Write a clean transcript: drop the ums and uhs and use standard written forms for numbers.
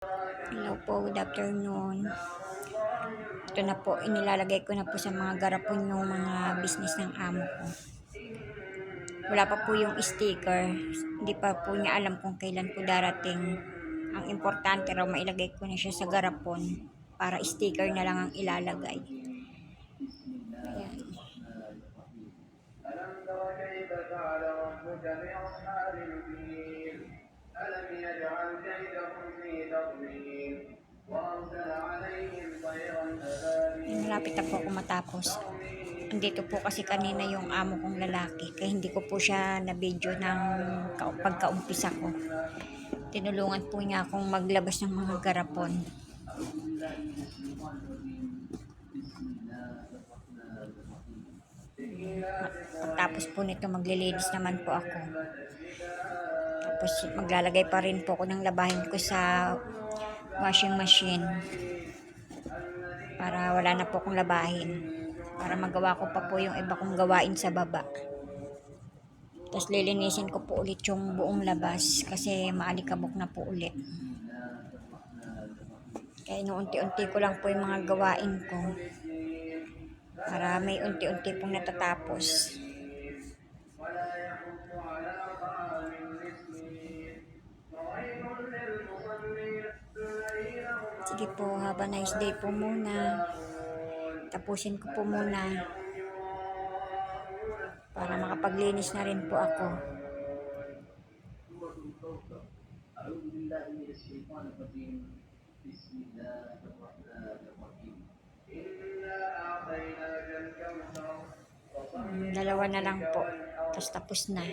Hello po, good afternoon. Ito na po, inilalagay ko na po sa mga garapon yung mga business ng amo ko. Wala pa po yung sticker. Hindi pa po niya alam kung kailan po darating. Ang importante raw, mailagay ko na siya sa garapon para sticker na lang ang ilalagay. Ayan. ألم يجعل كيدهم في تضليل وأرسل عليهم طيرا أبابيل. Malapit na po ako matapos. Andito po kasi kanina yung amo kong lalaki, kaya hindi ko po siya na-video ng pagkaumpisa ko. Tinulungan po niya akong maglabas ng mga garapon. Pagtapos po nito, maglilinis naman po ako. Tapos maglalagay pa rin po ako ng labahin ko sa washing machine para wala na po akong labahin, para magawa ko pa po yung iba kong gawain sa baba. Tapos lilinisin ko po ulit yung buong labas kasi maalikabok na po ulit. Kaya unti-unti ko lang po yung mga gawain ko para may unti-unti pong natatapos. Sige po, have a nice day po muna. Tapusin ko po muna para makapaglinis na rin po ako. Dalawa na lang po, tapos na.